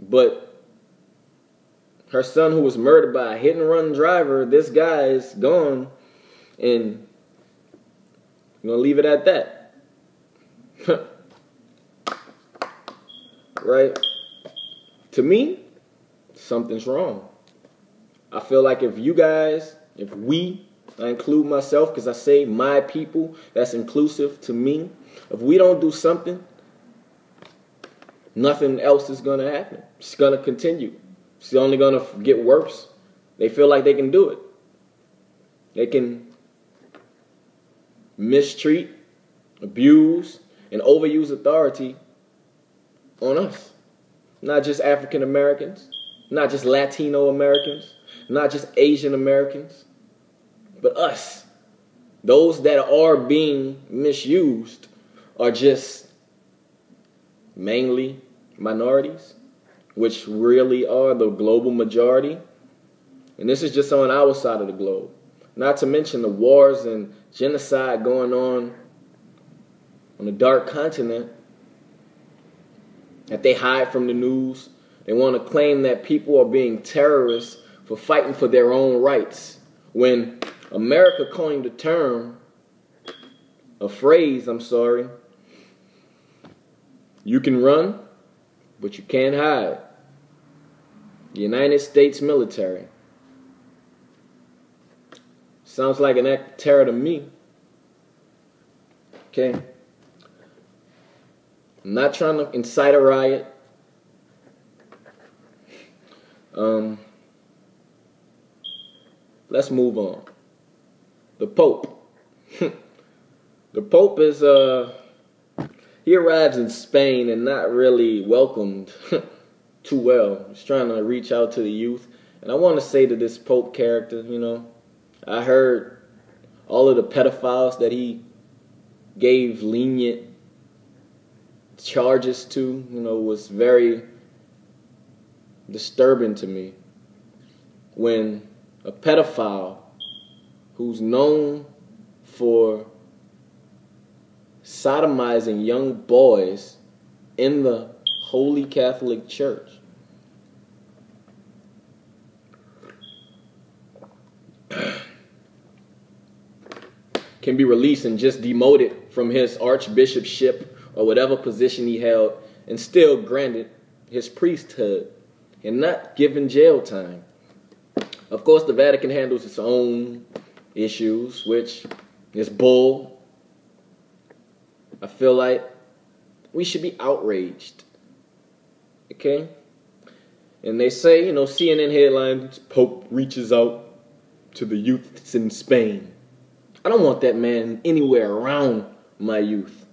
But her son, who was murdered by a hit-and-run driver, this guy is gone, and you're gonna leave it at that. Right? To me, something's wrong. I feel like if we, I include myself because I say my people, that's inclusive to me. If we don't do something, nothing else is going to happen. It's going to continue. It's only going to get worse. They feel like they can do it. They can mistreat, abuse, and overuse authority on us. Not just African Americans, not just Latino Americans, not just Asian Americans, but us. Those that are being misused are just mainly minorities, which really are the global majority. And this is just on our side of the globe. Not to mention the wars and genocide going on the dark continent that they hide from the news. They want to claim that people are being terrorists for fighting for their own rights. When America coined a phrase, you can run, but you can't hide. The United States military. Sounds like an act of terror to me. Okay? I'm not trying to incite a riot. Let's move on. The Pope. The Pope is, he arrives in Spain and not really welcomed too well. He's trying to reach out to the youth. And I want to say to this Pope character, I heard all of the pedophiles that he gave lenient charges to, was very disturbing to me. When a pedophile who's known for sodomizing young boys in the Holy Catholic Church can be released and just demoted from his archbishopship or whatever position he held and still granted his priesthood and not given jail time. Of course, the Vatican handles its own issues, which is bull. I feel like we should be outraged. Okay? And they say, CNN headlines, Pope reaches out to the youth in Spain. I don't want that man anywhere around my youth.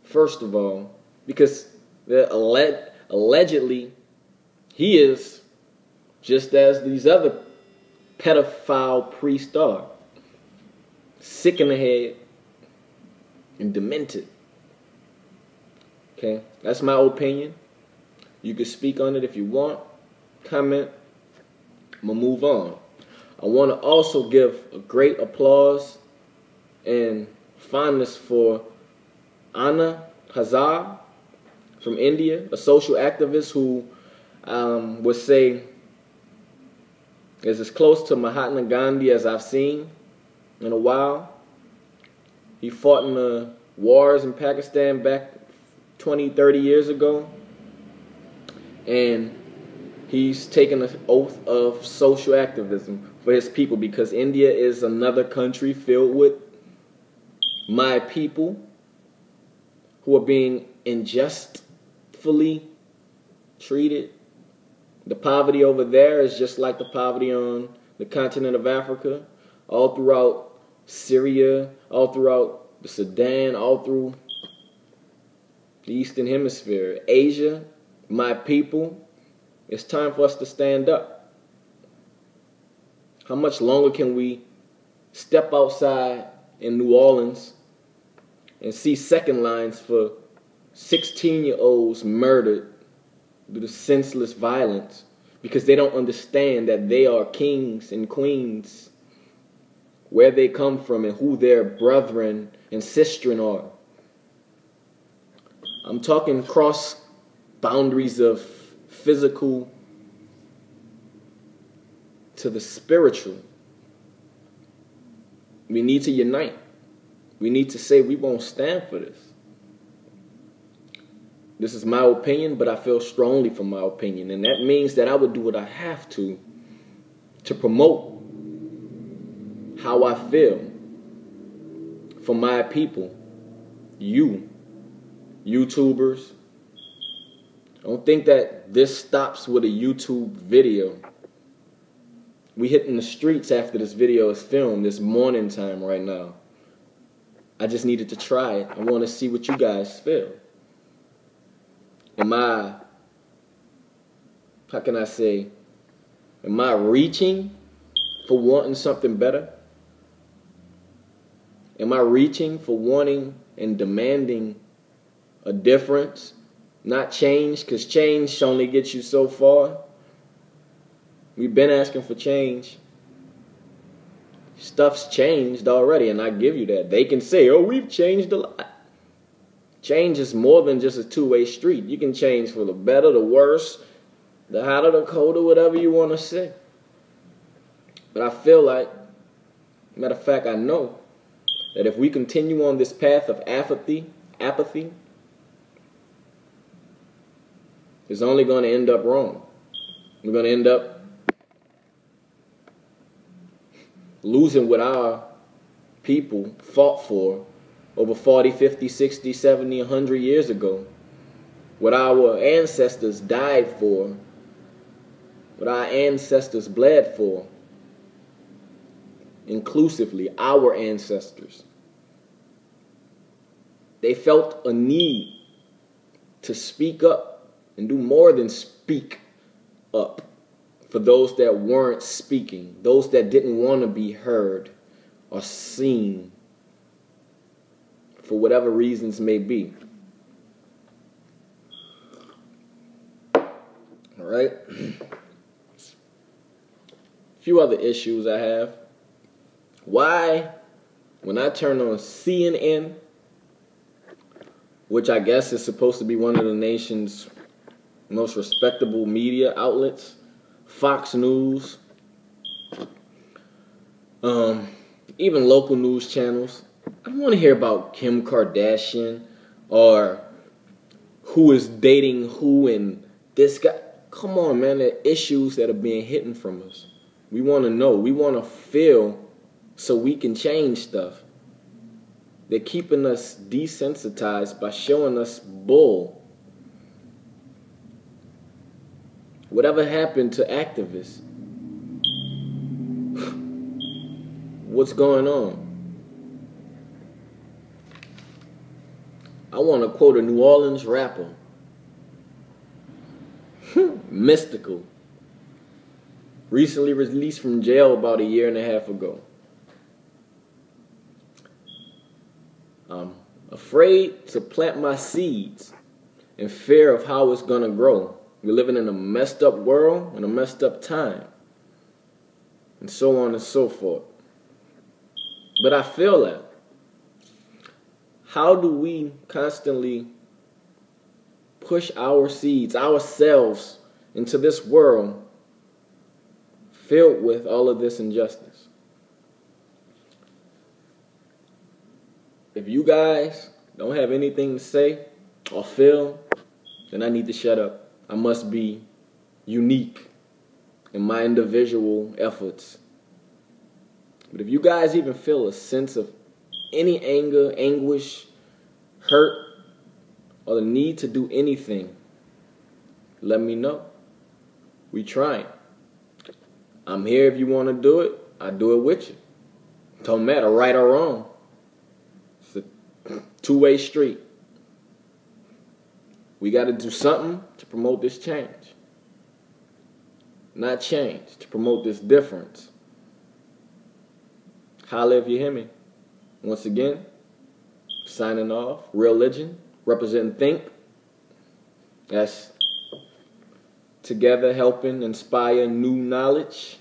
First of all, because allegedly he is just as these other pedophile priests are. Sick in the head and demented. Okay, that's my opinion. You can speak on it if you want. Comment. I'm going to move on. I want to also give a great applause and fondness for Anna Hazare from India, a social activist who would say is as close to Mahatma Gandhi as I've seen in a while. He fought in the wars in Pakistan back 20, 30 years ago. And he's taken an oath of social activism for his people because India is another country filled with my people who are being unjustly treated. The poverty over there is just like the poverty on the continent of Africa, all throughout Syria, all throughout the Sudan, all through the Eastern Hemisphere. Asia, my people, it's time for us to stand up. How much longer can we step outside in New Orleans and see second lines for 16-year-olds murdered due to senseless violence because they don't understand that they are kings and queens, where they come from and who their brethren and sistren are. I'm talking cross boundaries of physical to the spiritual. We need to unite. We need to say we won't stand for this. This is my opinion, but I feel strongly for my opinion. And that means that I would do what I have to promote how I feel for my people. You, YouTubers. I don't think that this stops with a YouTube video. We hitting the streets after this video is filmed. It's morning time right now. I just needed to try it. I want to see what you guys feel. Am I reaching for wanting something better? Am I reaching for wanting and demanding a difference? Not change, because change only gets you so far. We've been asking for change. Stuff's changed already, and I give you that. They can say, oh, we've changed a lot. Change is more than just a two-way street. You can change for the better, the worse, the hotter, the colder, whatever you want to say. But I feel like, matter of fact, I know that if we continue on this path of apathy, it's only going to end up wrong. We're going to end up losing what our people fought for over 40, 50, 60, 70, 100 years ago. What our ancestors died for. What our ancestors bled for. Inclusively, our ancestors. They felt a need to speak up and do more than speak up for those that weren't speaking, those that didn't want to be heard or seen for whatever reasons may be. All right. A few other issues I have. Why, when I turn on CNN, which I guess is supposed to be one of the nation's most respectable media outlets, Fox News, even local news channels, I don't want to hear about Kim Kardashian or who is dating who and this guy. Come on, man, there are issues that are being hidden from us. We want to know. We want to feel so we can change stuff. They're keeping us desensitized by showing us bull. Whatever happened to activists? What's going on? I want to quote a New Orleans rapper. Mystical. Recently released from jail about 1.5 years ago. I'm afraid to plant my seeds in fear of how it's going to grow. We're living in a messed up world and a messed up time. And so on and so forth. But I feel that. How do we constantly push our seeds, ourselves, into this world filled with all of this injustice? If you guys don't have anything to say or feel, then I need to shut up. I must be unique in my individual efforts. But if you guys even feel a sense of any anger, anguish, hurt, or the need to do anything, let me know. We trying. I'm here if you want to do it. I do it with you. Don't matter right or wrong. It's a two-way street. We got to do something to promote this change. Not change, to promote this difference. Holla if you hear me. Once again, signing off. Real Legend, representing Think. That's together helping inspire new knowledge.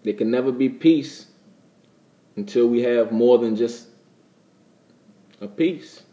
There can never be peace until we have more than just a piece.